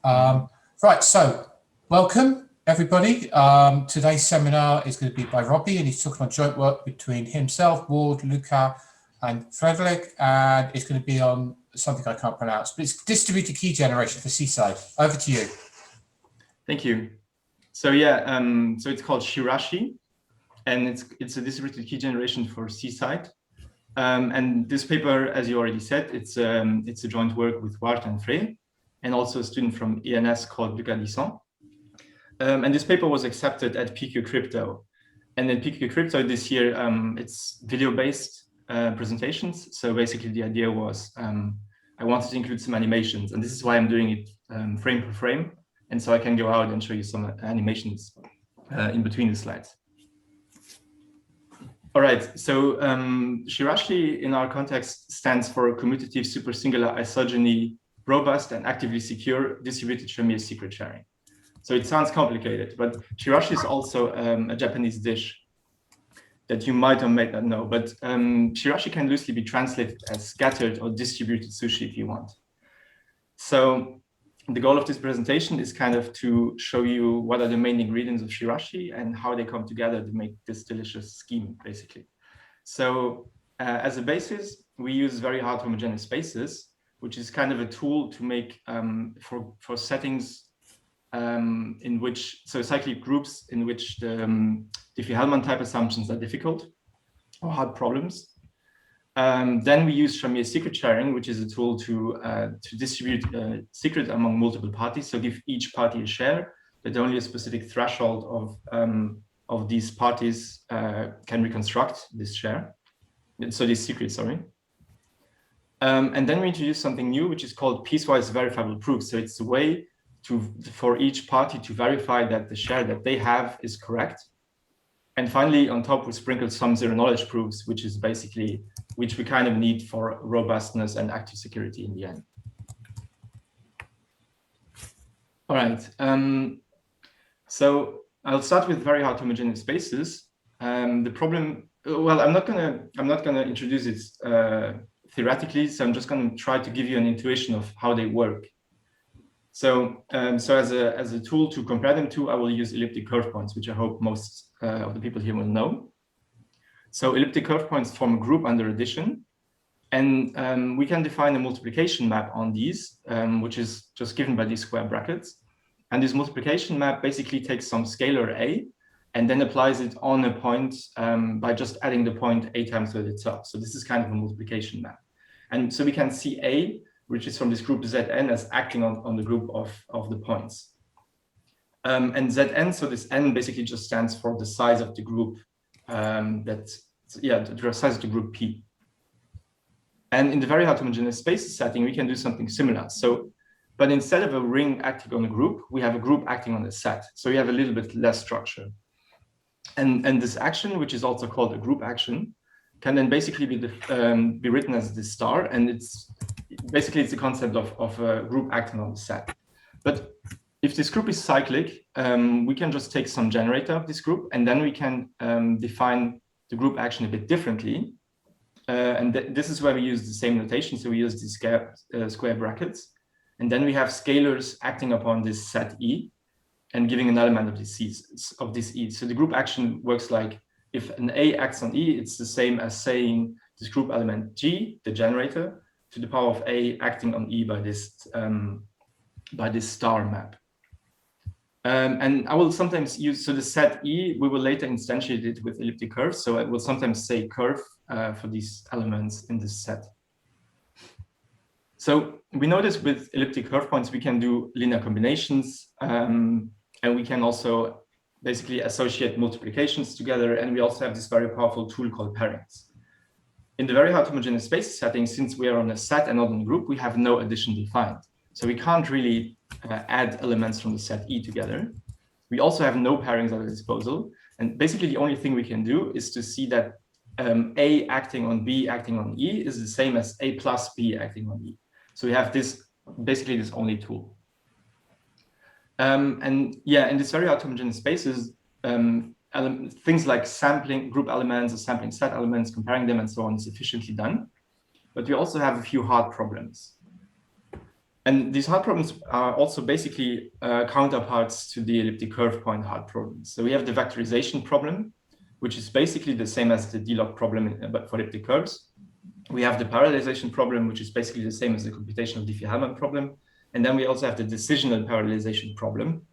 Right, so welcome everybody. Today's seminar is going to be by Robi, and he's talking about joint work between himself, Ward, Luca, and Frederick, and it's going to be on something I can't pronounce, but it's distributed key generation for C-side. Over to you. Thank you. So yeah, so it's called CSI-RAShi, and it's a distributed key generation for C-side. And this paper, as you already said, it's a joint work with Ward and Frey, and also a student from ENS called Luca Disson. And this paper was accepted at PQ Crypto. And in PQ Crypto this year, it's video-based presentations. So basically the idea was I wanted to include some animations, and this is why I'm doing it frame per frame. And so I can go out and show you some animations in between the slides. All right, so CSI-RAShi in our context stands for commutative supersingular isogeny, robust and actively secure distributed Shamir secret sharing. So it sounds complicated, but CSI-RAShi is also a Japanese dish that you might or might not know, but CSI-RAShi can loosely be translated as scattered or distributed sushi if you want. So the goal of this presentation is kind of to show you what are the main ingredients of CSI-RAShi and how they come together to make this delicious scheme, basically. So as a basis, we use very hard homogeneous spaces, which is kind of a tool to make for settings in which, so cyclic groups in which the Diffie-Hellman type assumptions are difficult or hard problems. Then we use Shamir secret sharing, which is a tool to distribute secret among multiple parties. So give each party a share, but only a specific threshold of these parties can reconstruct this share. So this secret, sorry. And then we introduce something new, which is called piecewise verifiable proof. So it's a way for each party to verify that the share that they have is correct. And finally, on top, we sprinkle some zero knowledge proofs, which is basically, which we kind of need for robustness and active security in the end. All right, so I'll start with very hard homogeneous spaces. The problem, well, I'm not gonna introduce it theoretically, so I'm just gonna try to give you an intuition of how they work. So, as a tool to compare them to, I will use elliptic curve points, which I hope most of the people here will know. So elliptic curve points form a group under addition, and we can define a multiplication map on these, which is just given by these square brackets. And this multiplication map basically takes some scalar a, and then applies it on a point by just adding the point a times what it's up. So this is kind of a multiplication map. And so we can see a, which is from this group Zn, as acting on the group of the points. And Zn, so this n basically just stands for the size of the group, the size of the group P. And in the very hard homogeneous spaces setting, we can do something similar. So, but instead of a ring acting on a group, we have a group acting on a set. So we have a little bit less structure. And this action, which is also called a group action, can then basically be written as the star, and it's the concept of a group acting on the set. But if this group is cyclic, we can just take some generator of this group, and then we can define the group action a bit differently. And this is where we use the same notation. So we use these square brackets, and then we have scalars acting upon this set E and giving an element of this E. So the group action works like, if an A acts on E, it's the same as saying this group element G, the generator, to the power of A acting on E by this star map. And I will sometimes use, so the set E, we will later instantiate it with elliptic curves. So I will sometimes say curve for these elements in this set. So we notice with elliptic curve points, we can do linear combinations, and we can also basically associate multiplications together. And we also have this very powerful tool called pairings. In the very hard homogeneous space setting, since we are on a set and not on a group, we have no addition defined. So we can't really add elements from the set E together. We also have no pairings at our disposal. And basically the only thing we can do is to see that A acting on B acting on E is the same as A plus B acting on E. So we have this, basically this only tool. And yeah, in this very hard homogeneous spaces, things like sampling group elements or sampling set elements, comparing them and so on is efficiently done. But we also have a few hard problems. And these hard problems are also basically counterparts to the elliptic curve point hard problems. So we have the vectorization problem, which is basically the same as the DLOG problem, but for elliptic curves. We have the parallelization problem, which is basically the same as the computational Diffie-Hellman problem. And then we also have the decisional parallelization problem,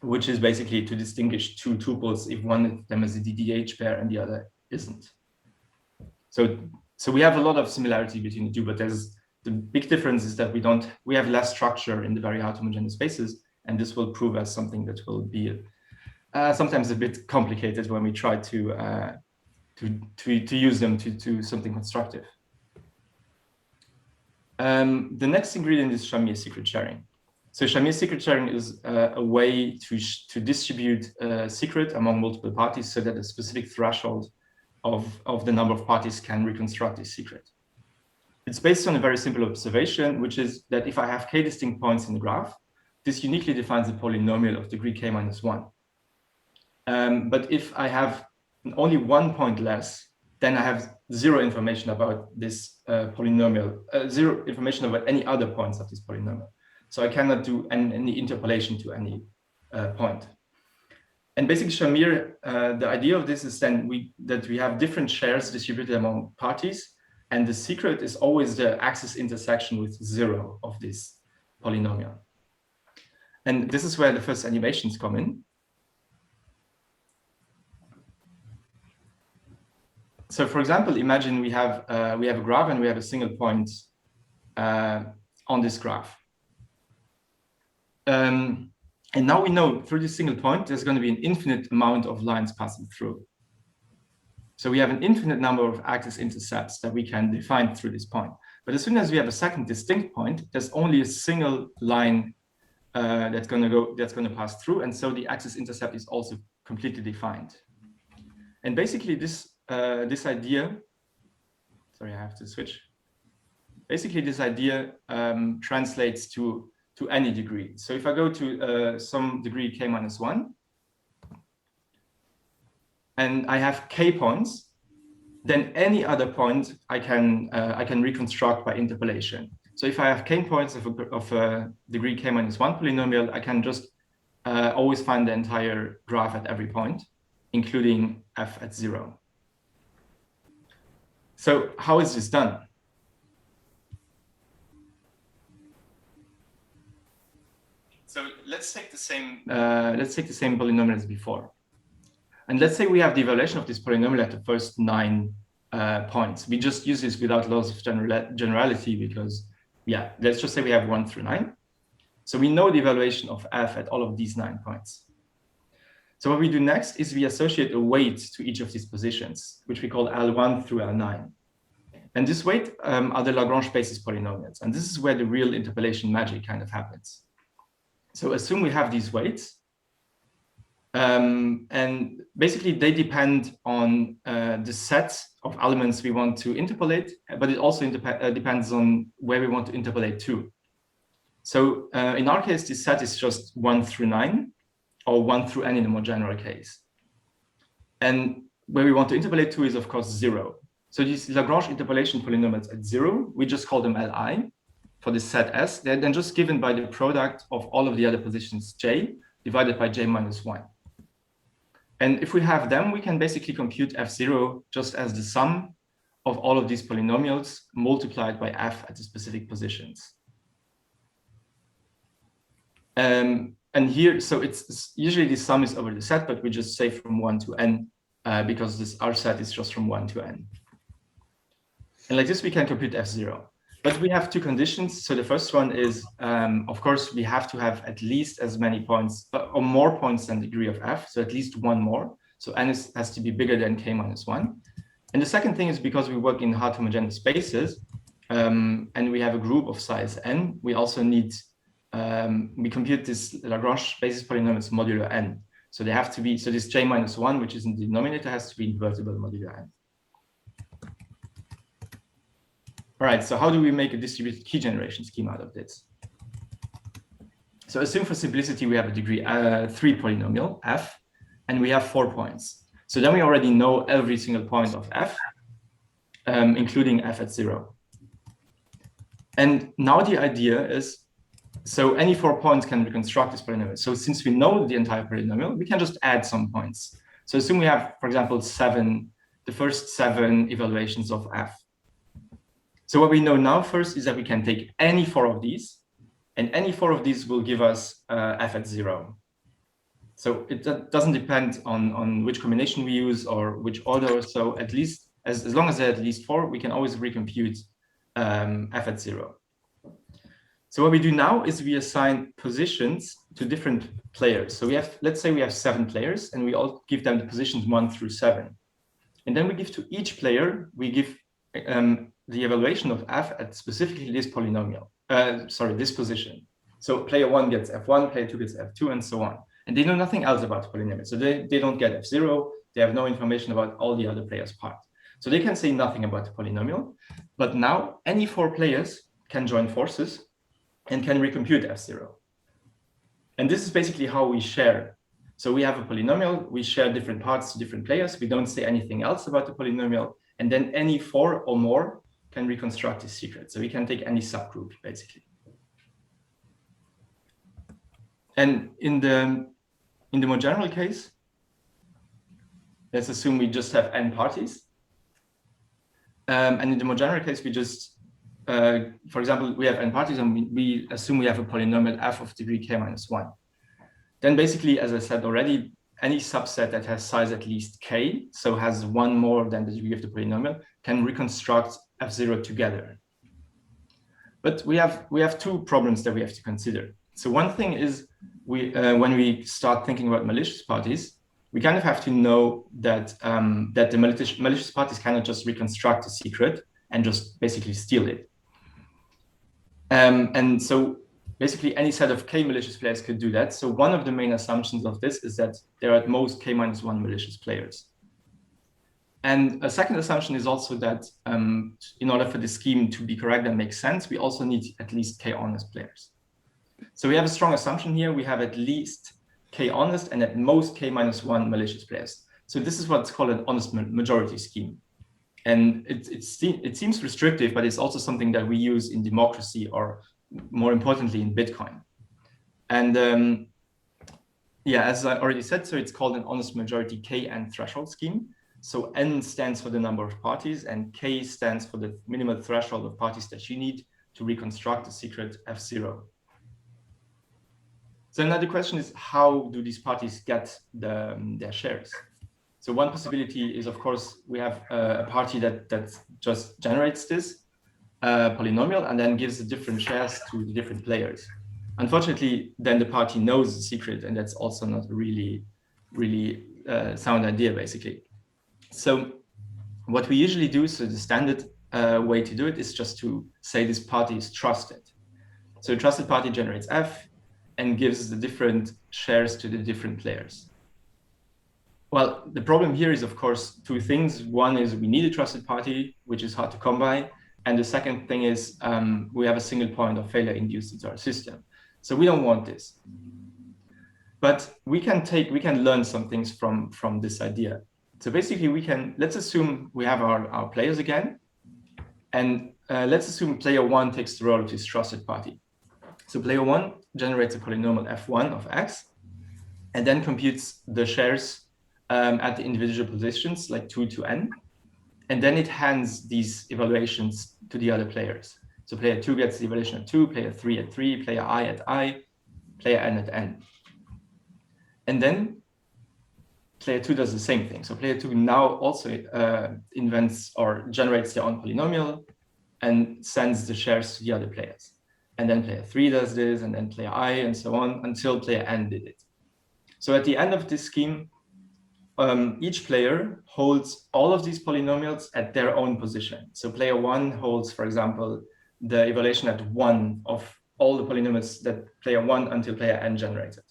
which is basically to distinguish two tuples if one of them is a DDH pair and the other isn't. So we have a lot of similarity between the two, but the big difference is that we have less structure in the very hard homogeneous spaces, and this will prove as something that will be sometimes a bit complicated when we try to use them to something constructive. The next ingredient is Shamir secret sharing. So Shamir secret sharing is a way to distribute a secret among multiple parties so that a specific threshold of the number of parties can reconstruct this secret. It's based on a very simple observation, which is that if I have k distinct points in the graph, this uniquely defines a polynomial of degree k minus 1. But if I have only 1 point less, then I have zero information about this polynomial, zero information about any other points of this polynomial. So I cannot do any interpolation to any point. And basically, Shamir, the idea of this is then that we have different shares distributed among parties, and the secret is always the axis intersection with 0 of this polynomial. And this is where the first animations come in. So for example, imagine we have a graph and we have a single point on this graph. And now we know through this single point, there's going to be an infinite amount of lines passing through. So we have an infinite number of axis intercepts that we can define through this point. But as soon as we have a second distinct point, there's only a single line that's going to pass through, and so the axis intercept is also completely defined. And basically, this idea, sorry, I have to switch. Basically, this idea translates to any degree. So if I go to some degree k minus 1, and I have k points, then any other point I can reconstruct by interpolation. So if I have k points of a degree k minus 1 polynomial, I can just always find the entire graph at every point, including f at 0. So how is this done? So let's take the same polynomial as before, and let's say we have the evaluation of this polynomial at the first 9 points. We just use this without loss of generality because, yeah, let's just say we have 1 through 9. So we know the evaluation of f at all of these 9 points. So what we do next is we associate a weight to each of these positions, which we call L1 through L9. And this weight are the Lagrange basis polynomials. And this is where the real interpolation magic kind of happens. So assume we have these weights. And basically, they depend on the set of elements we want to interpolate, but it also depends on where we want to interpolate to. So in our case, this set is just 1 through 9, or 1 through n in a more general case. And where we want to interpolate to is, of course, 0. So these Lagrange interpolation polynomials at 0, we just call them Li for this set S. They're then just given by the product of all of the other positions j divided by j minus 1. And if we have them, we can basically compute f0 just as the sum of all of these polynomials multiplied by f at the specific positions. And here, so it's usually the sum is over the set, but we just say from 1 to n because our set is just from 1 to n. And like this, we can compute f0. But we have 2 conditions. So the first one is, of course, we have to have at least as many points or more points than the degree of f. So at least 1 more. So n has to be bigger than k minus 1. And the second thing is because we work in hard homogeneous spaces and we have a group of size n, we also need, we compute this Lagrange basis polynomials modulo n. So they have to be, so this j minus 1, which is in the denominator, has to be invertible modulo n. All right, so how do we make a distributed key generation scheme out of this? So assume for simplicity, we have a degree 3 polynomial, f, and we have 4 points. So then we already know every single point of f, including f at 0. And now the idea is So any 4 points can reconstruct this polynomial. So since we know the entire polynomial, we can just add some points. So assume we have, for example, the first 7 evaluations of f. So what we know now first is that we can take any 4 of these, and any 4 of these will give us f at 0. So it doesn't depend on which combination we use or which order. So at least, as long as there are at least 4, we can always recompute f at 0. So what we do now is we assign positions to different players. So let's say we have 7 players, and we all give them the positions 1 through 7. And then we give to each player, we give the evaluation of f at specifically this polynomial, this position. So player 1 gets f1, player 2 gets f2, and so on. And they know nothing else about the polynomial. So they don't get f0. They have no information about all the other players' parts. So they can say nothing about the polynomial. But now any 4 players can join forces and can recompute f0. And this is basically how we share. So we have a polynomial, we share different parts to different players, we don't say anything else about the polynomial, and then any 4 or more can reconstruct this secret. So we can take any subgroup, basically. And in the more general case, let's assume we just have n parties. And in the more general case, we just for example, we have n parties, and we assume we have a polynomial f of degree k-1. Then basically, as I said already, any subset that has size at least k, so has 1 more than the degree of the polynomial, can reconstruct f0 together. But we have 2 problems that we have to consider. So one thing is, when we start thinking about malicious parties, we kind of have to know that that the malicious parties cannot just reconstruct a secret and just basically steal it. And so basically any set of k malicious players could do that. So one of the main assumptions of this is that there are at most k-1 malicious players. And a second assumption is also that in order for the scheme to be correct and make sense, we also need at least k-honest players. So we have a strong assumption here. We have at least k-honest and at most k-1 malicious players. So this is what's called an honest majority scheme. And it seems restrictive, but it's also something that we use in democracy, or more importantly, in Bitcoin. And yeah, as I already said, so it's called an honest majority k-n threshold scheme. So n stands for the number of parties, and k stands for the minimal threshold of parties that you need to reconstruct the secret f0. So now the question is, how do these parties get their shares? So one possibility is, of course, we have a party that just generates this polynomial and then gives the different shares to the different players. Unfortunately, then the party knows the secret, and that's also not a really sound idea, basically. So what we usually do, so the standard way to do it is just to say this party is trusted. So a trusted party generates f and gives the different shares to the different players. Well, the problem here is, of course, 2 things. One is we need a trusted party, which is hard to come by. And the second thing is we have a single point of failure induced into our system. So we don't want this. But we can learn some things from this idea. So basically, let's assume we have our players again. And let's assume player 1 takes the role of this trusted party. So player 1 generates a polynomial f1 of x, and then computes the shares at the individual positions, like 2 to n. And then it hands these evaluations to the other players. So player 2 gets the evaluation at 2, player 3 at 3, player I at I, player n at n. And then player 2 does the same thing. So player 2 now also invents or generates their own polynomial and sends the shares to the other players. And then player 3 does this, and then player I, and so on, until player n did it. So at the end of this scheme, each player holds all of these polynomials at their own position. So player 1 holds, for example, the evaluation at 1 of all the polynomials that player 1 until player n generated.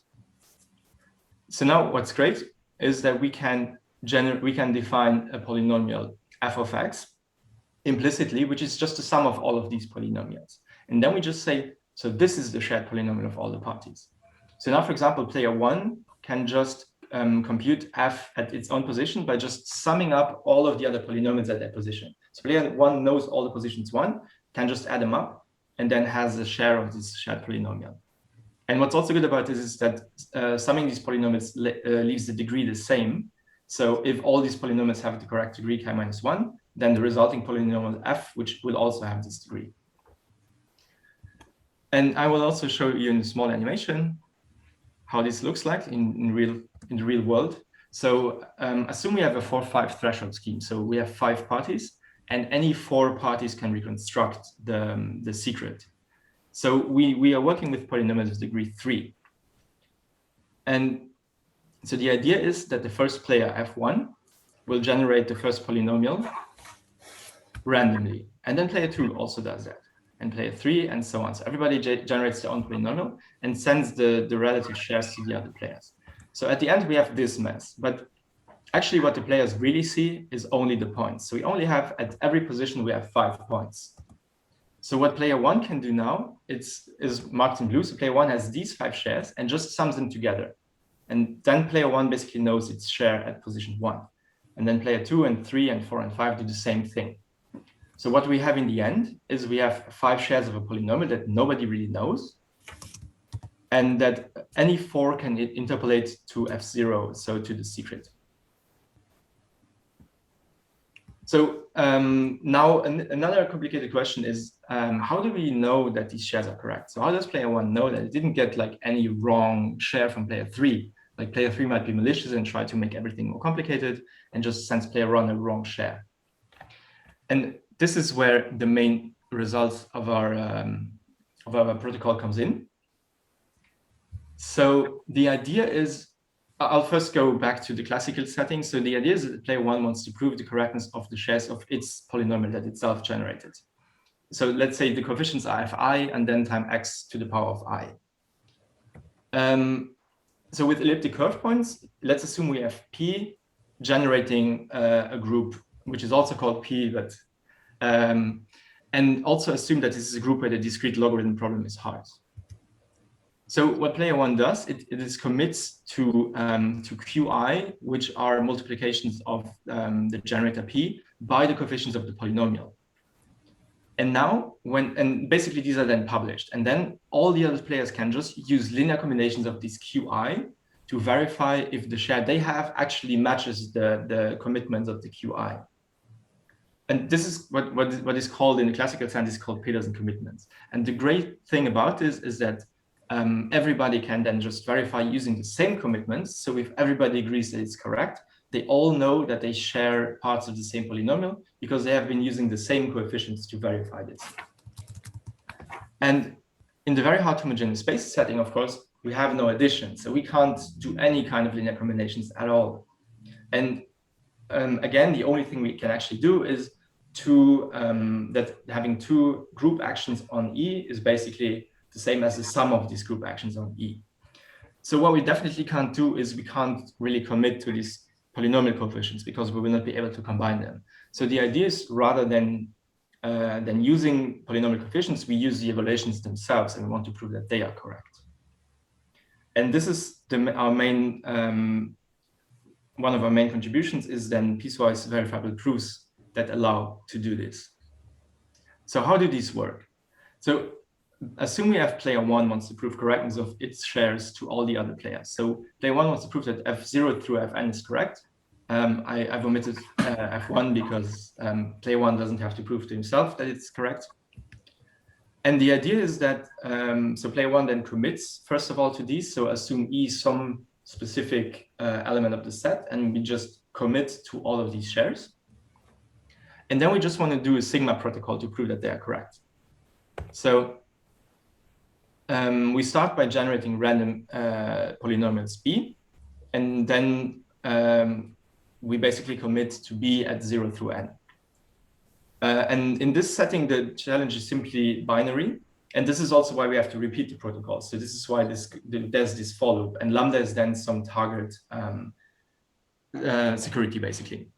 So now what's great is that we can define a polynomial f of x implicitly, which is just the sum of all of these polynomials. And then we just say, so this is the shared polynomial of all the parties. So now, for example, player 1 can just compute f at its own position by just summing up all of the other polynomials at that position. So player 1 knows all the positions 1, can just add them up, and then has a share of this shared polynomial. And what's also good about this is that summing these polynomials leaves the degree the same. So if all these polynomials have the correct degree k-1, then the resulting polynomial f, which will also have this degree. And I will also show you in a small animation how this looks like in the real world. So assume we have a 4-5 threshold scheme. So we have 5 parties, and any 4 parties can reconstruct the secret. So we are working with polynomials of degree 3. And so the idea is that the first player, F1, will generate the first polynomial randomly. And then player 2 also does that. And player 3, and so on. So everybody generates their own polynomial and sends the relative shares to the other players. So at the end, we have this mess. But actually, what the players really see is only the points. So we only have, at every position, we have 5 points. So what player 1 can do now is marked in blue. So player 1 has these 5 shares and just sums them together. And then player 1 basically knows its share at position 1. And then player 2 and 3 and 4 and 5 do the same thing. So what we have in the end is we have 5 shares of a polynomial that nobody really knows, and that any 4 can interpolate to F0, so to the secret. So now another complicated question is, how do we know that these shares are correct? So how does player 1 know that it didn't get like any wrong share from player 3? Like player 3 might be malicious and try to make everything more complicated and just sends player 1 a wrong share. And this is where the main results of our protocol comes in. So the idea is, I'll first go back to the classical setting. So the idea is that player 1 wants to prove the correctness of the shares of its polynomial that itself generated. So let's say the coefficients are fi and then time x to the power of I. So with elliptic curve points, let's assume we have P generating a group, which is also called P, but and also assume that this is a group where the discrete logarithm problem is hard. So what player 1 does, it is commits to Qi, which are multiplications of the generator P by the coefficients of the polynomial. And now, basically these are then published, and then all the other players can just use linear combinations of these Qi to verify if the share they have actually matches the commitments of the Qi. And this is what is called in the classical sense is called Pedersen commitments. And the great thing about this is that everybody can then just verify using the same commitments. So if everybody agrees that it's correct, they all know that they share parts of the same polynomial because they have been using the same coefficients to verify this. And in the very hard homogeneous space setting, of course, we have no addition. So we can't do any kind of linear combinations at all. And again, the only thing we can actually do is that having 2 group actions on E is basically the same as the sum of these group actions on E. So what we definitely can't do is we can't really commit to these polynomial coefficients because we will not be able to combine them. So the idea is rather than using polynomial coefficients, we use the evaluations themselves and we want to prove that they are correct. And this is our main, one of our main contributions is then piecewise verifiable proofs that allow to do this. So how do these work? So assume we have player 1 wants to prove correctness of its shares to all the other players. So player 1 wants to prove that F0 through Fn is correct. I've omitted F1 because player 1 doesn't have to prove to himself that it's correct. And the idea is that, so player 1 then commits, first of all, to these. So assume E some specific element of the set, and we just commit to all of these shares. And then we just want to do a sigma protocol to prove that they are correct. So we start by generating random polynomials B, and then we basically commit to B at 0 through n. And in this setting, the challenge is simply binary. And this is also why we have to repeat the protocol. So this is why there's this for loop. And lambda is then some target security, basically.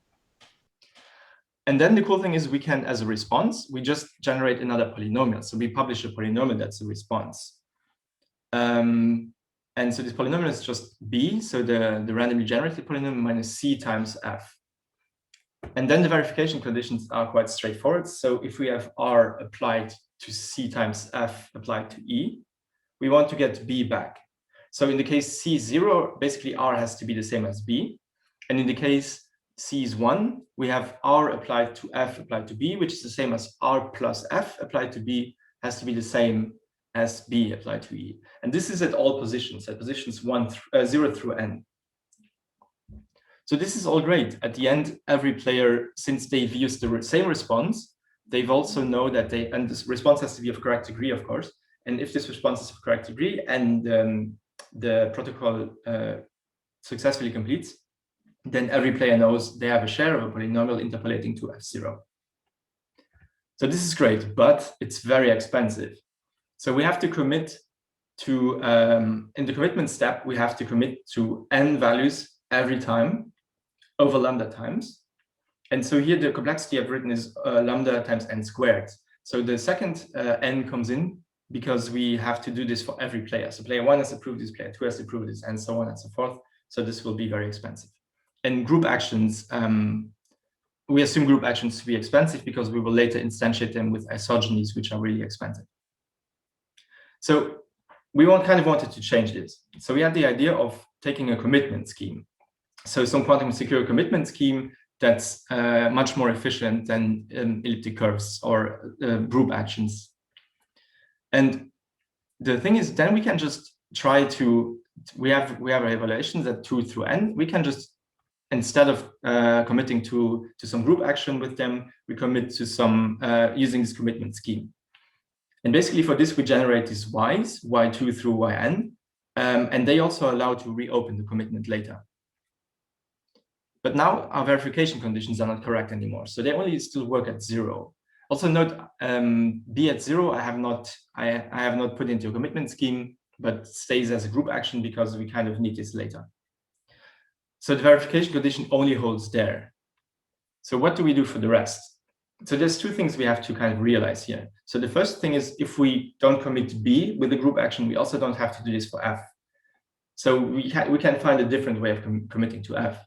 And then the cool thing is we can, as a response, we just generate another polynomial. So we publish a polynomial that's a response. And so this polynomial is just B, so the randomly generated polynomial minus C times F. And then the verification conditions are quite straightforward. So if we have R applied to C times F applied to E, we want to get B back. So in the case C0, basically R has to be the same as B. And in the case C is 1, we have R applied to F applied to B, which is the same as R plus F applied to B has to be the same as B applied to E. And this is at all positions, at positions 0 through N. So this is all great. At the end, every player, since they've used the same response, they've also know that and this response has to be of correct degree, of course. And if this response is of correct degree and the protocol successfully completes, then every player knows they have a share of a polynomial interpolating to F0. So this is great, but it's very expensive. So we have to commit to, in the commitment step, we have to commit to N values every time over lambda times. And so here the complexity I've written is lambda times N squared. So the second N comes in because we have to do this for every player. So player 1 has approved this, player 2 has approved this, and so on and so forth. So this will be very expensive. And group actions, we assume group actions to be expensive because we will later instantiate them with isogenies, which are really expensive. So we kind of wanted to change this. So we had the idea of taking a commitment scheme. So some quantum secure commitment scheme that's much more efficient than elliptic curves or group actions. And the thing is, then we can just try to, we have evaluations at 2 through N. We can just, instead of committing to some group action with them, we commit to some using this commitment scheme. And basically for this, we generate these Ys, Y2 through Yn, and they also allow to reopen the commitment later. But now our verification conditions are not correct anymore. So they only still work at 0. Also note, B at 0, I have not put into a commitment scheme, but stays as a group action because we kind of need this later. So the verification condition only holds there. So what do we do for the rest? So there's two things we have to kind of realize here. So the first thing is if we don't commit to B with a group action, we also don't have to do this for F. So we can find a different way of committing to F.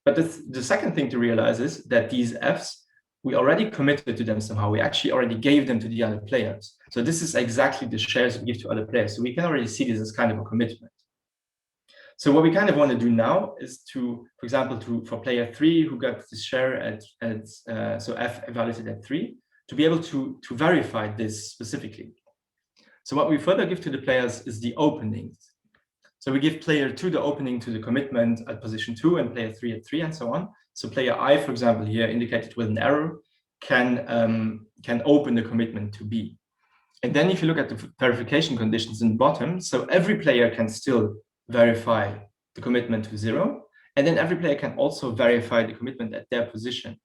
But the second thing to realize is that these Fs, we already committed to them somehow. We actually already gave them to the other players. So this is exactly the shares we give to other players. So we can already see this as kind of a commitment. So what we kind of want to do now is to, for example, for player 3 who got this share so F evaluated at 3, to be able to verify this specifically. So what we further give to the players is the openings. So we give player 2 the opening to the commitment at position 2 and player 3 at 3 and so on. So player I, for example, here indicated with an arrow, can open the commitment to B. And then if you look at the verification conditions in the bottom, so every player can still verify the commitment to 0. And then every player can also verify the commitment at their position.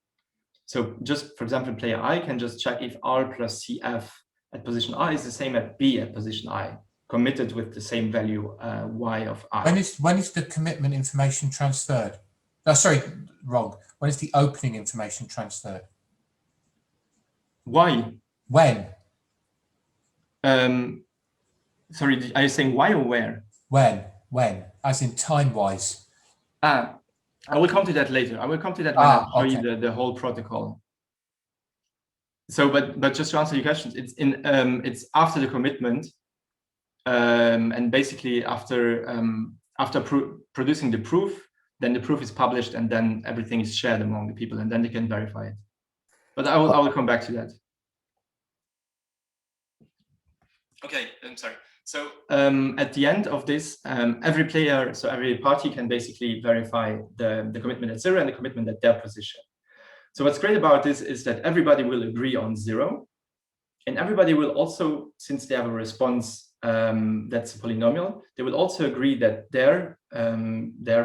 So just, for example, player I can just check if R plus CF at position I is the same at B at position I, committed with the same value Y of I. When is the commitment information transferred? Oh, sorry, wrong. When is the opening information transferred? Why? When? Sorry, are you saying why or where? When? As in time-wise? I will come to that later. I will come to that when I show okay. you the whole protocol. So, but just to answer your question, it's after the commitment, and basically after producing the proof, then the proof is published, and then everything is shared among the people, and then they can verify it. But I will come back to that. Okay, I'm sorry. So at the end of this, every player, so every party can basically verify the commitment at 0 and the commitment at their position. So what's great about this is that everybody will agree on 0, and everybody will also, since they have a response that's a polynomial, they will also agree that their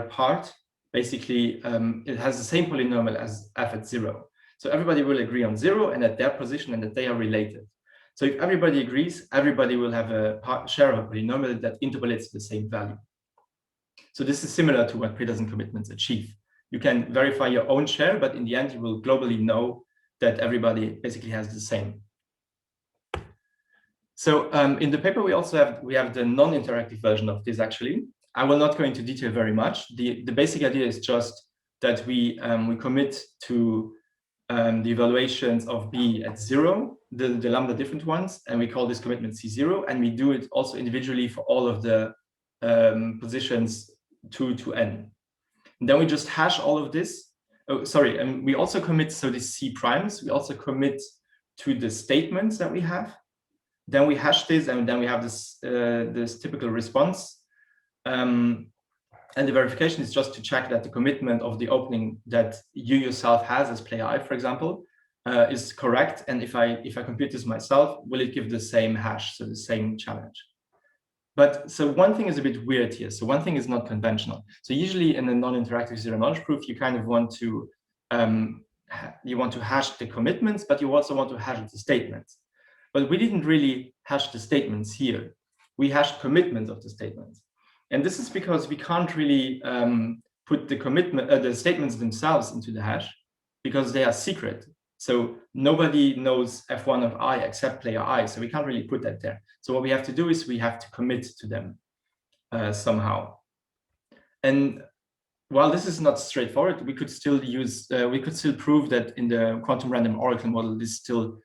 part basically it has the same polynomial as F at 0. So everybody will agree on 0 and at their position and that they are related. So if everybody agrees, everybody will have a share of a polynomial that interpolates the same value. So this is similar to what Pedersen commitments achieve. You can verify your own share, but in the end, you will globally know that everybody basically has the same. So in the paper, we have the non-interactive version of this actually. I will not go into detail very much. The basic idea is just that we commit to the evaluations of B at 0, the lambda different ones, and we call this commitment C0, and we do it also individually for all of the positions 2 to n. And then we just hash all of this. Oh, sorry, and we also commit, so the C primes, we also commit to the statements that we have. Then we hash this, and then we have this, this typical response. And the verification is just to check that the commitment of the opening that you yourself has as player I, for example, is correct. And if I compute this myself, will it give the same hash, so the same challenge? But so one thing is a bit weird here. So one thing is not conventional. So usually in a non-interactive zero-knowledge proof, you kind of want to hash the commitments, but you also want to hash the statements. But we didn't really hash the statements here. We hashed commitments of the statements. And this is because we can't really put the statements themselves into the hash because they are secret. So nobody knows f1 of I except player I. So we can't really put that there. So what we have to do is we have to commit to them somehow. And while this is not straightforward, we could still use, we could still prove that in the quantum random oracle model, this still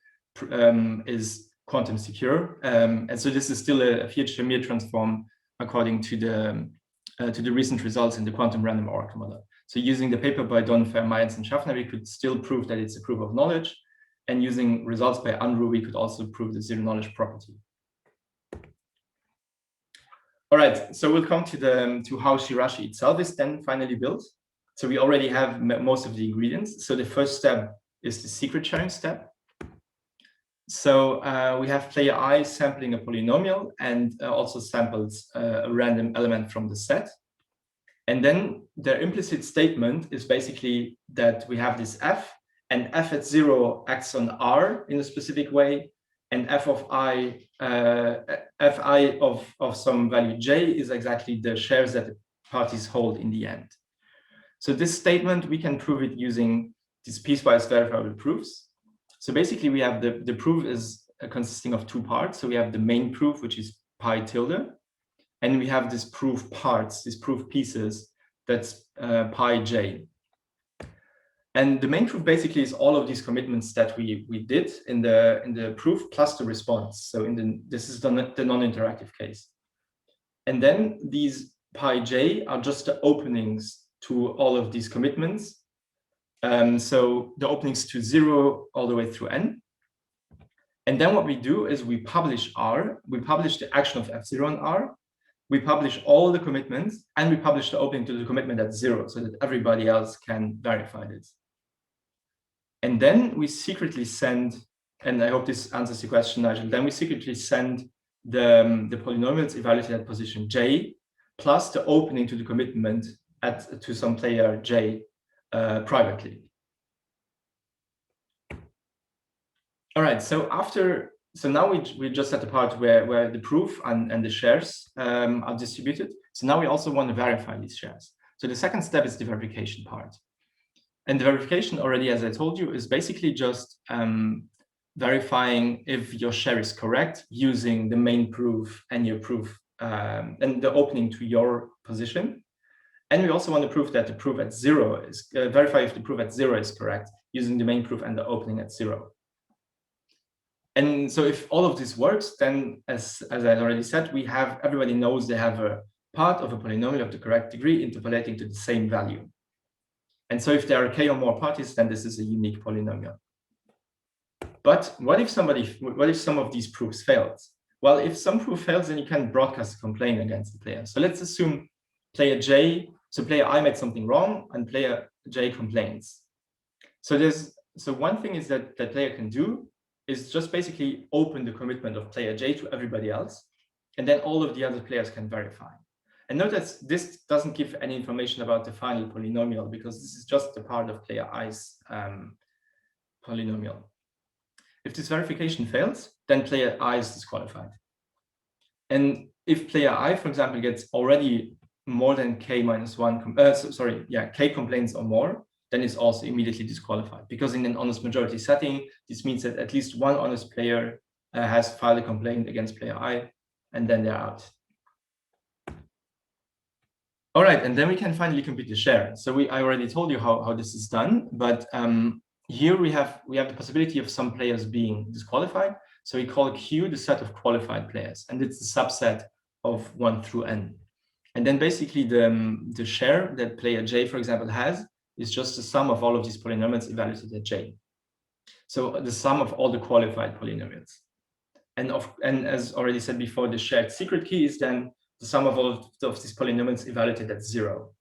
is quantum secure. And so this is still a Shamir transform according to the recent results in the quantum random oracle model. So using the paper by Donfer, Mayans, and Schaffner, we could still prove that it's a proof of knowledge. And using results by Unruh, we could also prove the zero knowledge property. All right, so we'll come to how CSIRAShi itself is then finally built. So we already have most of the ingredients. So the first step is the secret sharing step. So we have player I sampling a polynomial and also samples a random element from the set. And then their implicit statement is basically that we have this f, and f at 0 acts on R in a specific way, and f of I, fi of some value j is exactly the shares that the parties hold in the end. So this statement, we can prove it using these piecewise verifiable proofs. So basically we have the proof is consisting of two parts. So we have the main proof, which is pi tilde, and we have this proof parts, these proof pieces, that's pi j. And the main proof basically is all of these commitments that we did in the proof plus the response. So this is the non-interactive case. And then these pi j are just the openings to all of these commitments. So the openings to 0 all the way through n. And then what we do is we publish R, we publish the action of F0 on R, we publish all the commitments, and we publish the opening to the commitment at 0 so that everybody else can verify this. And then we secretly send, and I hope this answers your question, Nigel, then we secretly send the polynomials evaluated at position j plus the opening to the commitment to some player j privately. All right, so now we just at the part where the proof and the shares are distributed. So now we also want to verify these shares. So the second step is the verification part. And the verification already, as I told you, is basically just verifying if your share is correct using the main proof and your proof and the opening to your position. And we also want to prove that the proof at 0 is, verify if the proof at 0 is correct using the main proof and the opening at 0. And so if all of this works, then as I already said, everybody knows they have a part of a polynomial of the correct degree interpolating to the same value. And so if there are k or more parties, then this is a unique polynomial. But what if some of these proofs fails? Well, if some proof fails, then you can broadcast a complaint against the player. So let's assume player J, so player I made something wrong and player J complains. So one thing is that player can do is just basically open the commitment of player J to everybody else, and then all of the other players can verify. And note that this doesn't give any information about the final polynomial because this is just the part of player I's polynomial. If this verification fails, then player I is disqualified. And if player I, for example, gets already more than k minus 1, k complaints or more, then it's also immediately disqualified. Because in an honest majority setting, this means that at least one honest player has filed a complaint against player I, and then they're out. All right, and then we can finally compute the share. So I already told you how this is done, but here we have the possibility of some players being disqualified. So we call Q the set of qualified players, and it's the subset of 1 through n. And then basically the share that player J, for example, has is just the sum of all of these polynomials evaluated at J. So the sum of all the qualified polynomials. And as already said before, the shared secret key is then the sum of all of these polynomials evaluated at 0.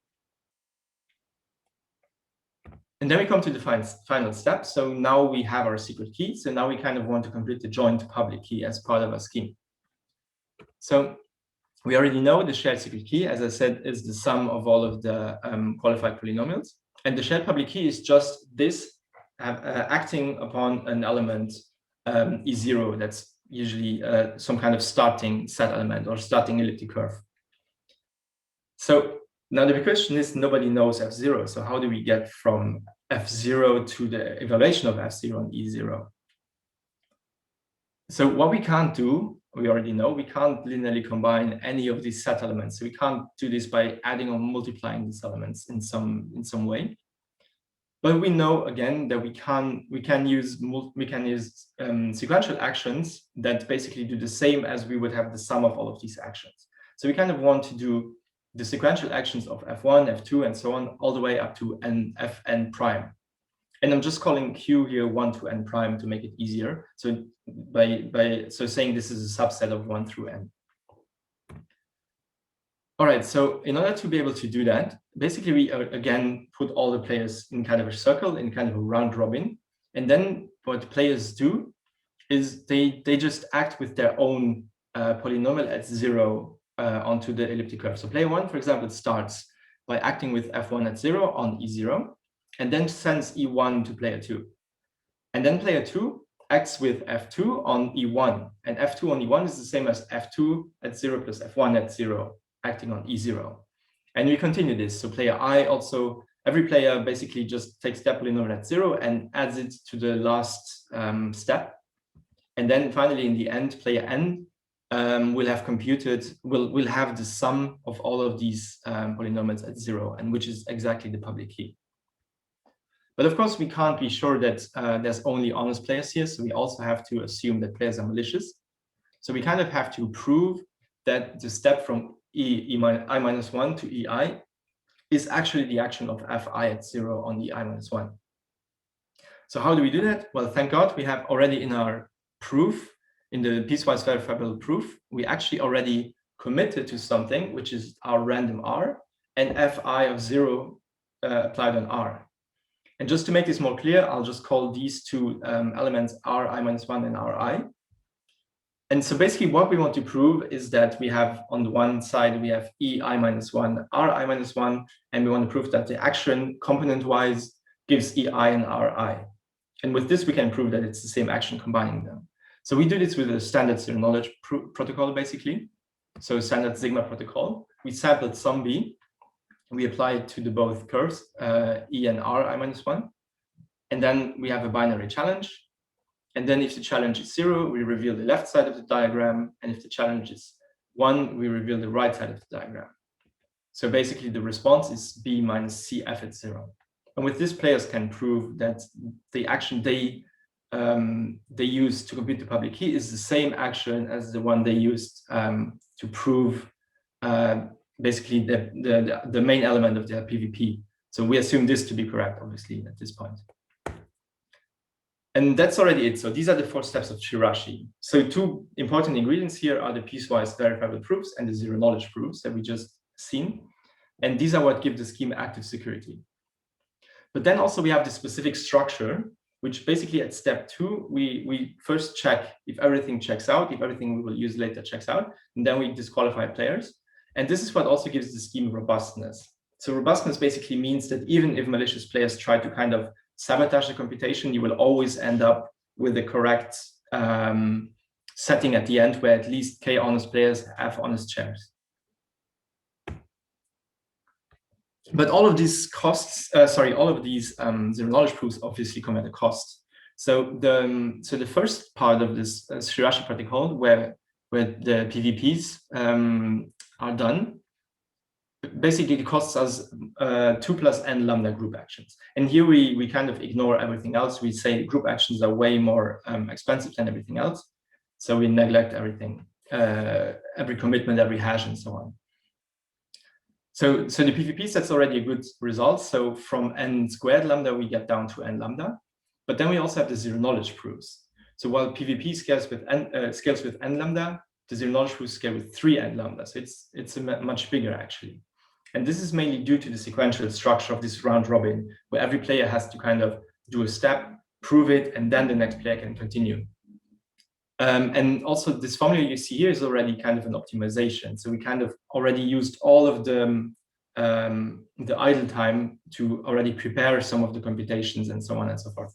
And then we come to the final step. So now we have our secret key. So now we kind of want to complete the joint public key as part of our scheme. So we already know the shared secret key, as I said, is the sum of all of the qualified polynomials. And the shared public key is just this acting upon an element E0 that's usually some kind of starting set element or starting elliptic curve. So now the big question is, nobody knows F0. So how do we get from F0 to the evaluation of F0 and E0? So what we can't do, we already know, we can't linearly combine any of these set elements. So we can't do this by adding or multiplying these elements in some way. But we know again that we can use sequential actions that basically do the same as we would have the sum of all of these actions. So we kind of want to do the sequential actions of F1, F2, and so on, all the way up to Fn prime. And I'm just calling Q here 1 to n prime to make it easier. So so saying this is a subset of 1 through n. All right, so in order to be able to do that, basically we again put all the players in kind of a circle, in kind of a round robin. And then what the players do is they just act with their own polynomial at 0 onto the elliptic curve. So player 1, for example, starts by acting with F1 at 0 on E0, and then sends E1 to player 2. And then player 2 acts with F2 on E1, and F2 on E1 is the same as F2 at 0 plus F1 at 0, acting on E0. And we continue this. So player I also, every player basically just takes their polynomial at 0 and adds it to the last step. And then finally, in the end, player N will have computed, will have the sum of all of these polynomials at 0, and which is exactly the public key. But of course, we can't be sure that there's only honest players here. So we also have to assume that players are malicious. So we kind of have to prove that the step from I minus 1 to EI is actually the action of Fi at 0 on EI minus 1. So how do we do that? Well, thank God we have already in our proof, in the piecewise verifiable proof, we actually already committed to something, which is our random R, and Fi of 0 applied on R. And just to make this more clear, I'll just call these two elements Ri minus 1 and Ri. And so basically what we want to prove is that we have on the one side, we have Ei minus 1, Ri minus 1, and we want to prove that the action component-wise gives Ei and Ri. And with this, we can prove that it's the same action combining them. So we do this with a standard zero knowledge protocol, basically. So standard sigma protocol. We sampled some B. We apply it to the both curves, E and Ri minus 1. And then we have a binary challenge. And then if the challenge is 0, we reveal the left side of the diagram. And if the challenge is 1, we reveal the right side of the diagram. So basically the response is B minus CF at 0. And with this, players can prove that the action they use to compute the public key is the same action as the one they used to prove basically the main element of their PVP. So we assume this to be correct, obviously, at this point. And that's already it. So these are the 4 steps of CSIRAShi. So 2 important ingredients here are the piecewise verifiable proofs and the zero knowledge proofs that we just seen. And these are what give the scheme active security. But then also we have the specific structure, which basically at step 2, we first check if everything checks out, if everything we will use later checks out, and then we disqualify players. And this is what also gives the scheme robustness. So robustness basically means that even if malicious players try to kind of sabotage the computation, you will always end up with the correct setting at the end where at least k honest players have honest shares. But all of these costs, all of these zero knowledge proofs obviously come at a cost. So the first part of this CSIRAShi protocol, where the PVPs are done, basically it costs us 2 plus n lambda group actions. And here we kind of ignore everything else. We say group actions are way more expensive than everything else. So we neglect everything, every commitment, every hash, and so on. So the PVP that's already a good result. So from n squared lambda, we get down to n lambda. But then we also have the zero knowledge proofs. So while PVP scales with n lambda, the zero knowledge proofs scale with 3n lambda. So it's a much bigger actually. And this is mainly due to the sequential structure of this round robin, where every player has to kind of do a step, prove it, and then the next player can continue. And also this formula you see here is already kind of an optimization. So we kind of already used all of the idle time to already prepare some of the computations and so on and so forth.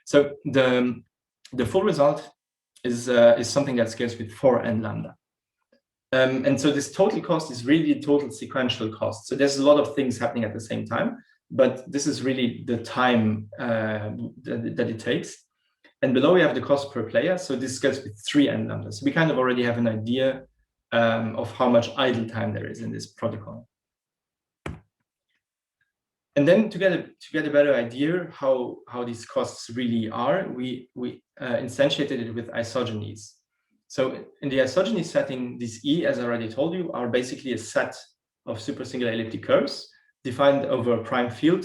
So the full result is something that scales with 4n lambda. And so this total cost is really the total sequential cost. So there's a lot of things happening at the same time, but this is really the time that it takes. And below we have the cost per player. So this scales with 3n lambda. So we kind of already have an idea of how much idle time there is in this protocol. And then to get a better idea how these costs really are, we instantiated it with isogenies. So in the isogeny setting, this E, as I already told you, are basically a set of supersingular elliptic curves defined over a prime field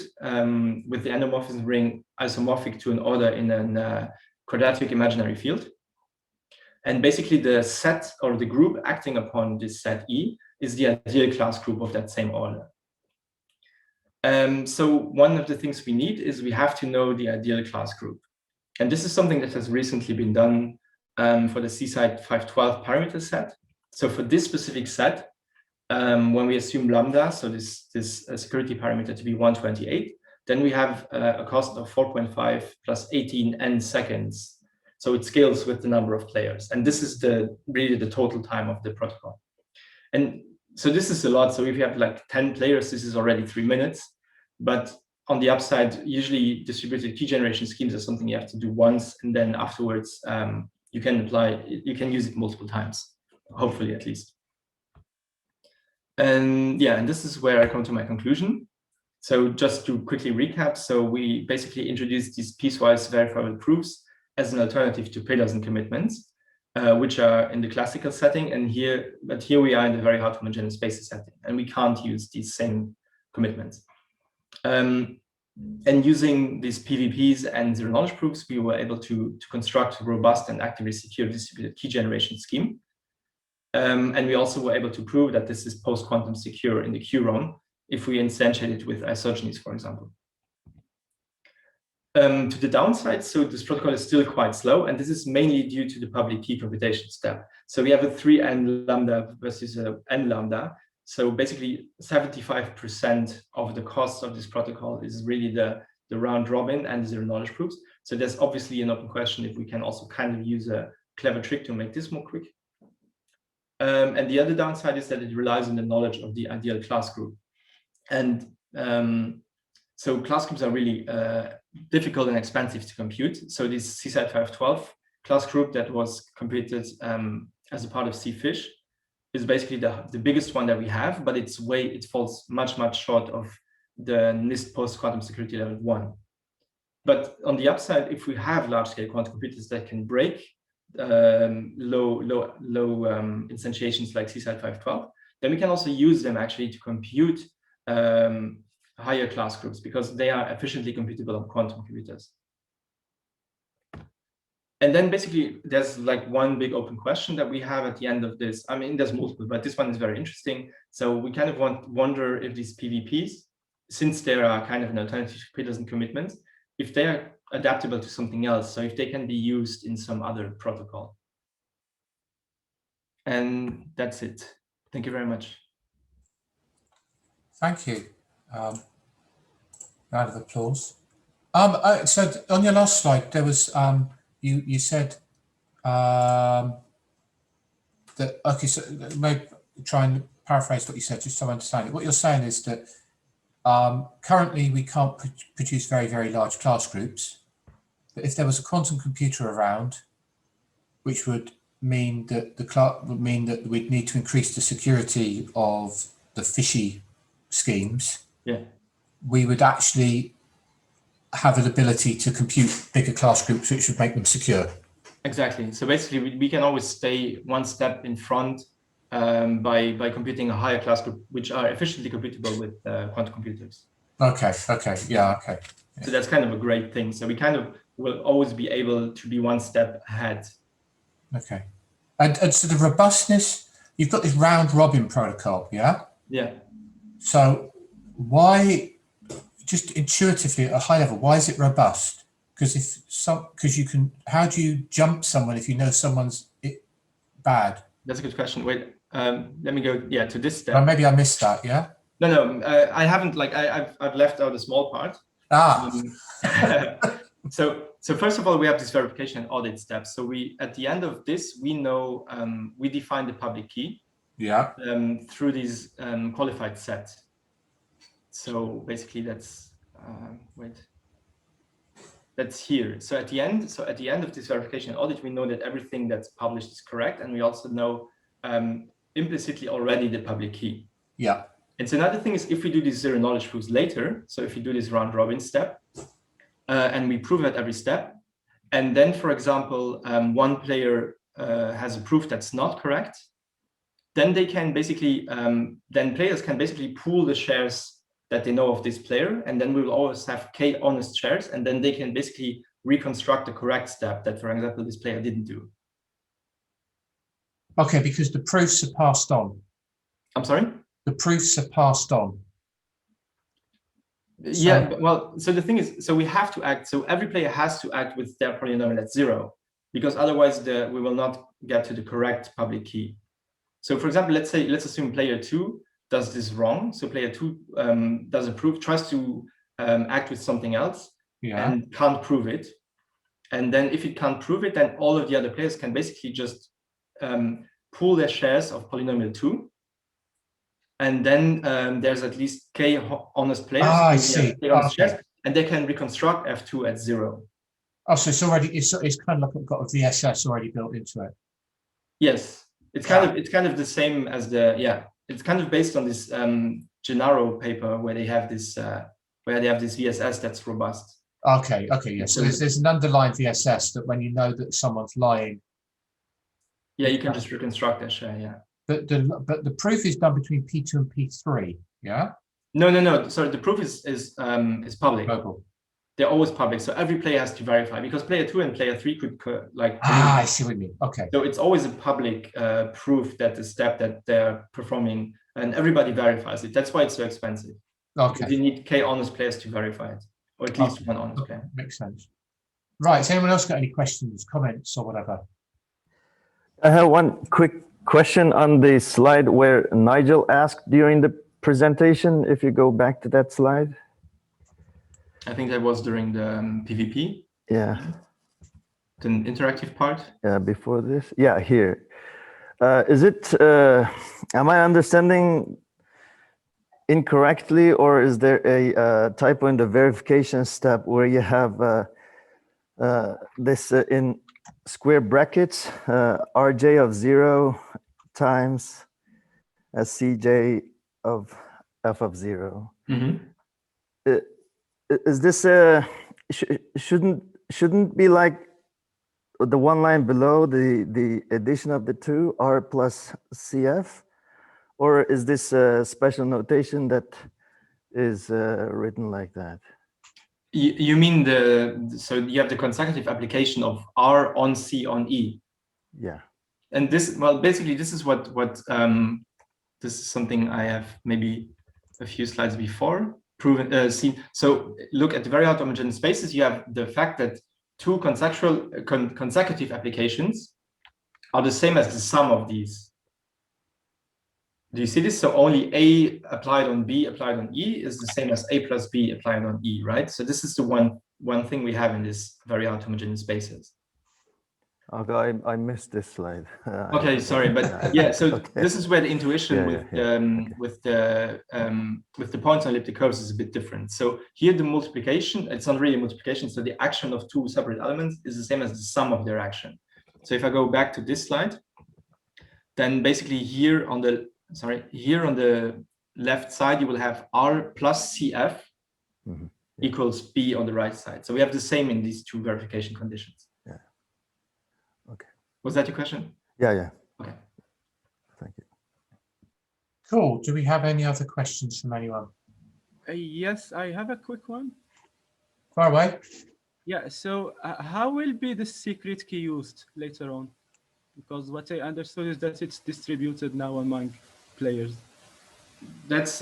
with the endomorphism ring isomorphic to an order in a quadratic imaginary field. And basically the set or the group acting upon this set E is the ideal class group of that same order. So one of the things we need is we have to know the ideal class group. And this is something that has recently been done for the CSI-512 parameter set. So for this specific set, when we assume lambda, so this security parameter to be 128, then we have a cost of 4.5 plus 18 n seconds. So it scales with the number of players. And this is really the total time of the protocol. And so this is a lot. So if you have like 10 players, this is already 3 minutes. But on the upside, usually distributed key generation schemes are something you have to do once, and then afterwards you can use it multiple times, hopefully at least. And yeah, and this is where I come to my conclusion. So just to quickly recap, so we basically introduced these piecewise verifiable proofs as an alternative to Pedersen commitments, which are in the classical setting, and here we are in the very hard homogeneous spaces setting, and we can't use these same commitments. And using these PVPs and zero knowledge proofs, we were able to construct a robust and actively secure distributed key generation scheme. And we also were able to prove that this is post-quantum secure in the QROM if we instantiate it with isogenies, for example. To the downside, so this protocol is still quite slow, and this is mainly due to the public key computation step. So we have a 3n lambda versus a n lambda. So basically 75% of the cost of this protocol is really the round robin and zero knowledge proofs. So there's obviously an open question if we can also kind of use a clever trick to make this more quick. And the other downside is that it relies on the knowledge of the ideal class group. And so class groups are really difficult and expensive to compute. So this CSI-512 class group that was computed as a part of CFISH is basically the biggest one that we have, but it falls much short of the NIST post-quantum security level 1. But on the upside, if we have large-scale quantum computers that can break low instantiations like CSI-512, then we can also use them actually to compute higher class groups because they are efficiently computable on quantum computers. And then basically there's like one big open question that we have at the end of this. I mean, there's multiple, but this one is very interesting. So we kind of wonder if these PVPs, since they are kind of an alternative to Pedersen commitments, if they are adaptable to something else. So if they can be used in some other protocol. And that's it. Thank you very much. Thank you. Round of applause. So on your last slide, there was you said that, okay, so maybe try and paraphrase what you said just so I understand it. What you're saying is that currently we can't produce very large class groups, but if there was a quantum computer around, which would mean that we'd need to increase the security of the fishy schemes, Yeah. we would actually have an ability to compute bigger class groups, which would make them secure. Exactly. So basically, we can always stay one step in front by computing a higher class group, which are efficiently computable with quantum computers. Okay. Okay. Yeah. Okay. So that's kind of a great thing. So we kind of will always be able to be one step ahead. Okay. And so the robustness, you've got this round robin protocol, yeah? Yeah. So why, just intuitively at a high level, why is it robust? Because you can, how do you jump someone if you know someone's bad? That's a good question. Wait, let me go, to this step. Well, maybe I missed that, yeah? No, I haven't, I've left out a small part. So first of all, we have this verification and audit step. So at the end of this, we know, we define the public key through these qualified sets. So basically that's, that's here. So at the end of this verification and audit, we know that everything that's published is correct. And we also know implicitly already the public key. Yeah. And so another thing is if we do these zero knowledge proofs later, so if we do this round robin step, and we prove at every step, and then, for example, one player has a proof that's not correct, then they can basically, then players can basically pool the shares that they know of this player, and then we will always have k honest shares, and then they can basically reconstruct the correct step that, for example, this player didn't do. Okay, because the proofs are passed on. I'm sorry? The proofs are passed on. Yeah, well, so the thing is, so we have to act, so every player has to act with their polynomial at 0, because otherwise we will not get to the correct public key. So for example, let's assume player 2 does this wrong. So player 2 does a proof, tries to act with something else and can't prove it. And then if it can't prove it, then all of the other players can basically just pool their shares of polynomial 2. And then there's at least k honest players. I see. Shares, and they can reconstruct F2 at 0. Oh, so it's already it's kind of like got a VHHS already built into it. Yes, it's kind of the same as the It's kind of based on this Gennaro paper where they have this VSS that's robust. Okay, yeah. So there's an underlying VSS that when you know that someone's lying. Yeah, you can just reconstruct that share. Yeah. But the proof is done between P2 and P3, yeah? No. Sorry, the proof is public. Global. They're always public, so every player has to verify because player 2 and player 3 could like. I see what you mean. Okay. So it's always a public proof that the step that they're performing, and everybody verifies it. That's why it's so expensive. Okay. You need k honest players to verify it, or at least one honest player. Makes sense. Right. Has anyone else got any questions, comments, or whatever? I have one quick question on the slide where Nigel asked during the presentation, if you go back to that slide. I think that was during the PvP. Yeah. The interactive part. Yeah, before this. Yeah, here. Is it, am I understanding incorrectly, or is there a typo in the verification step where you have this in square brackets, Rj of 0 times Cj of f of 0. Mm-hmm. Is this shouldn't be like the one line below the addition of the two R plus CF, or is this a special notation that is written like that? You mean so you have the consecutive application of R on C on E. Yeah. And this, well, basically this is what this is something I have maybe a few slides before proven seen. So look at the very hard homogeneous spaces. You have the fact that two consecutive applications are the same as the sum of these. Do you see this? So only A applied on B applied on E is the same as A plus B applied on E, right? So this is the one thing we have in this very hard homogeneous spaces. Okay, I missed this slide. Okay, sorry, but yeah. So okay. This is where the intuition with the points on elliptic curves is a bit different. So here the multiplication, it's not really multiplication. So the action of two separate elements is the same as the sum of their action. So if I go back to this slide, then basically here on the left side, you will have R plus CF equals B on the right side. So we have the same in these two verification conditions. Yeah. Okay. Was that your question? Yeah. Okay. Thank you. Cool. Do we have any other questions from anyone? Yes, I have a quick one. Far away. Yeah, so how will be the secret key used later on? Because what I understood is that it's distributed now among players. That's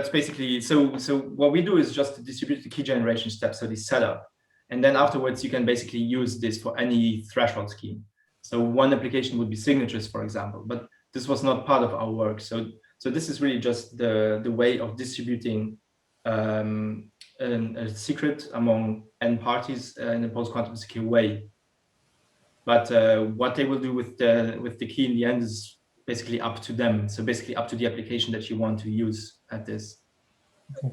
basically, so what we do is just distribute the key generation step, so the setup. And then afterwards, you can basically use this for any threshold scheme. So one application would be signatures, for example, but this was not part of our work. So this is really just the way of distributing a secret among n parties in a post-quantum secure way. But what they will do with the key in the end is basically up to them. So basically up to the application that you want to use at this.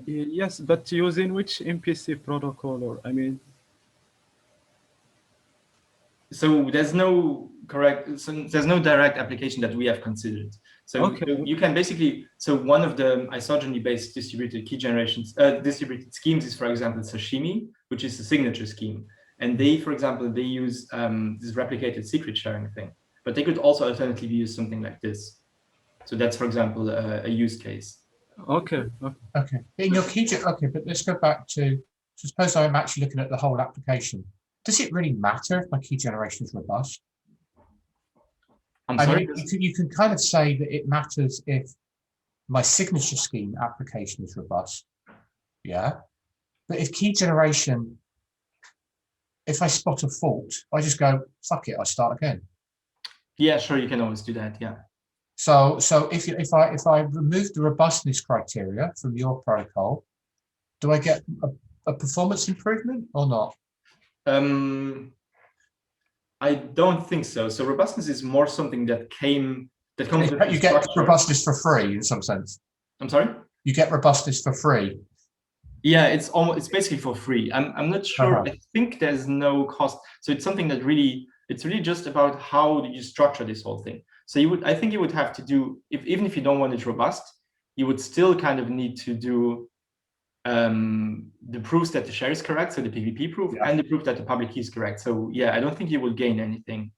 Yes, but using which MPC protocol, or I mean? So there's no direct application that we have considered. So okay. You can basically, so one of the isogeny-based distributed key generations, distributed schemes is, for example, Sashimi, which is a signature scheme. And they, for example, they use this replicated secret sharing thing, but they could also alternatively use something like this. So that's, for example, a use case. Okay. Okay. In your key, okay, but let's go back to, suppose I'm actually looking at the whole application. Does it really matter if my key generation is robust? I'm sorry? I mean, you can kind of say that it matters if my signature scheme application is robust. Yeah. But if key generation, if I spot a fault, I just go, fuck it, I start again. Yeah, sure, you can always do that, yeah. So if I remove the robustness criteria from your protocol, do I get a performance improvement or not? I don't think so. So robustness is more something that comes with you get robustness for free in some sense. I'm sorry? You get robustness for free. Yeah, it's basically for free. I'm not sure. I think there's no cost. So it's something that it's really just about how you structure this whole thing. So I think you would have to do, even if you don't want it robust, you would still kind of need to do the proofs that the share is correct, so the PVP proof, and the proof that the public key is correct. So yeah, I don't think you will gain anything.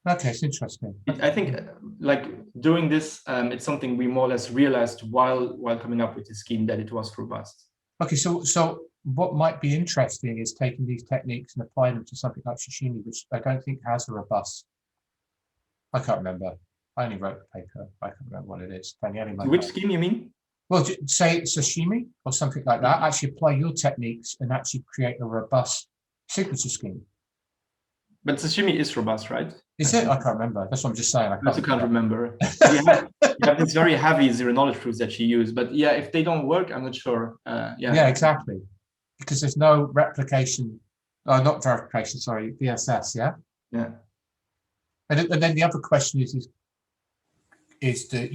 Okay, it's interesting. I think like doing this, it's something we more or less realized while coming up with the scheme that it was robust. Okay, so what might be interesting is taking these techniques and applying them to something like Sashimi, which I don't think has a robust. I can't remember. I only wrote the paper. I can't remember what it is. Which scheme you mean? Well, say it's Sashimi or something like that. Actually apply your techniques and actually create a robust signature scheme. But Sashimi is robust, right? Is it? I can't remember. That's what I'm just saying. I can't remember. You have these very heavy zero knowledge proofs that you use, but yeah, if they don't work, I'm not sure. Yeah, exactly. Because there's no replication, not verification, sorry, VSS, yeah? Yeah. And then the other question is that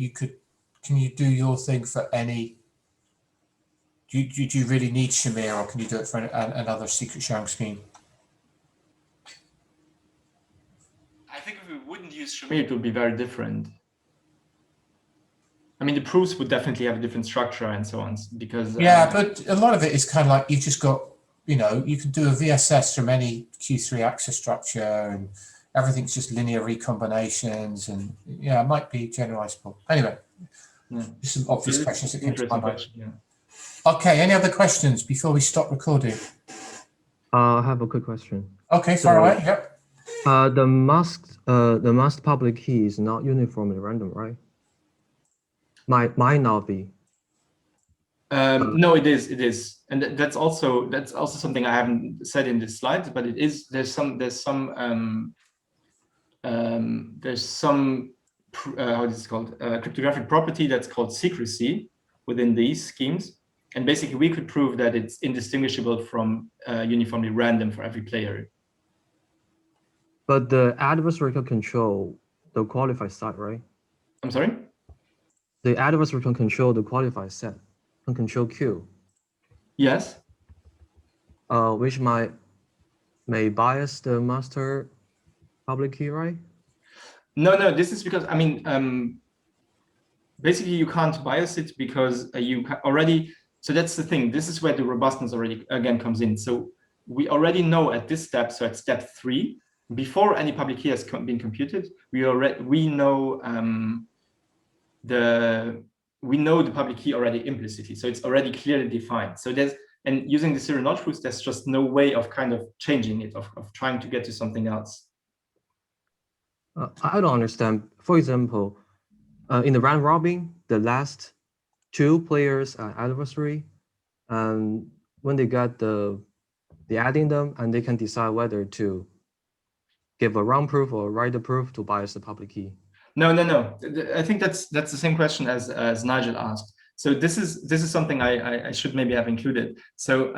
can you do your thing for any, do you really need Shamir, or can you do it for another secret sharing scheme? I think if we wouldn't use Shamir, it would be very different. I mean, the proofs would definitely have a different structure and so on, because yeah, but a lot of it is kind of like you've just got, you can do a VSS from any Q3 access structure, and everything's just linear recombinations, and yeah, it might be generalizable. Anyway, there's some obvious questions that came to my mind. Okay, any other questions before we stop recording? I have a quick question. Okay, far away. Yep. The masked public key is not uniformly random, right? Might not be. No, it is, and that's also something I haven't said in this slide, but it is. There's some how is it called, cryptographic property that's called secrecy within these schemes, and basically we could prove that it's indistinguishable from uniformly random for every player. But the adversary can control the qualified set, right? I'm sorry? The adversary can control the qualified set, can control Q. Yes. Which may bias the master public key, right? No, this is because, I mean, basically you can't bias it because you already, so that's the thing. This is where the robustness already again comes in. So we already know at this step, so at step 3, before any public key has been computed, we know the public key already implicitly. So it's already clearly defined. So and using the zero knowledge proofs, there's just no way of kind of changing it, of trying to get to something else. I don't understand. For example, in the round robin, the last 2 players are adversary, and when they got the adding them, and they can decide whether to give a wrong proof or write the proof to bias the public key. No. I think that's the same question as Nigel asked. So this is something I should maybe have included. So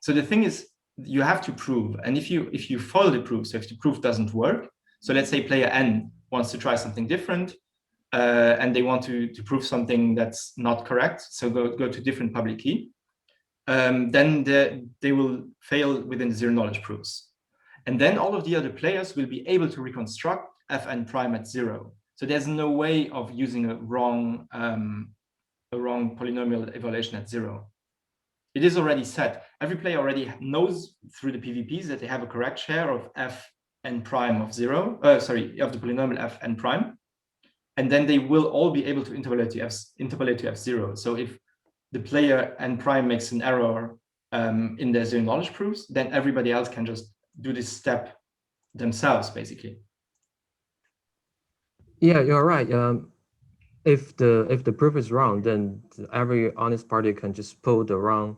so the thing is, you have to prove, and if you follow the proof, so if the proof doesn't work, so let's say player N wants to try something different, and they want to prove something that's not correct, so go to different public key, then they will fail within the zero knowledge proofs. And then all of the other players will be able to reconstruct Fn prime at 0. So there's no way of using a wrong polynomial evaluation at 0. It is already set. Every player already knows through the PVPs that they have a correct share of Fn prime of 0, of the polynomial Fn prime. And then they will all be able to interpolate to F0. So if the player N prime makes an error in their zero knowledge proofs, then everybody else can just do this step themselves, basically. Yeah, you're right. If the proof is wrong, then every honest party can just pull the wrong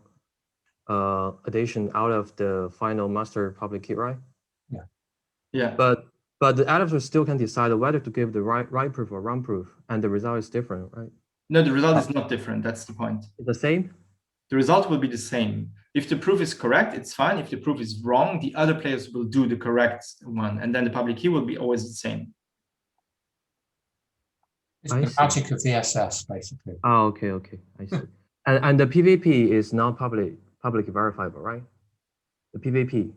addition out of the final master public key, right? Yeah. But the adversary still can decide whether to give the right proof or wrong proof, and the result is different, right? No, the result is not different. That's the point. The same? The result will be the same. If the proof is correct, it's fine. If the proof is wrong, the other players will do the correct one, and then the public key will be always the same. It's the magic of VSS, basically. Oh, okay, I see. and the PVP is not publicly verifiable, right? The PVP.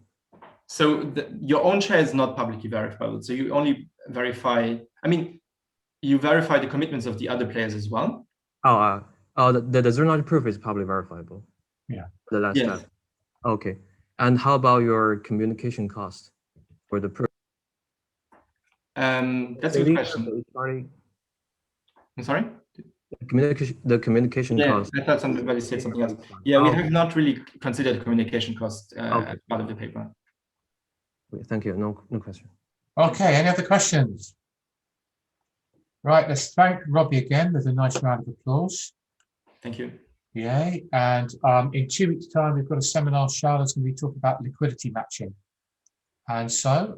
So your own share is not publicly verifiable. So you only verify, you verify the commitments of the other players as well. The zero knowledge proof is publicly verifiable. Yeah. The last step. Okay. And how about your communication cost for the proof? That's a good question. I'm sorry? The communication cost. I thought somebody said something else. Yeah, we have not really considered communication cost as part of the paper. Thank you. No question. Okay, any other questions? Right, let's thank Robbie again with a nice round of applause. Thank you. Yay. And in 2 weeks' time, we've got a seminar. Charlotte's going to be talking about liquidity matching. And so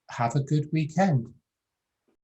have a good weekend.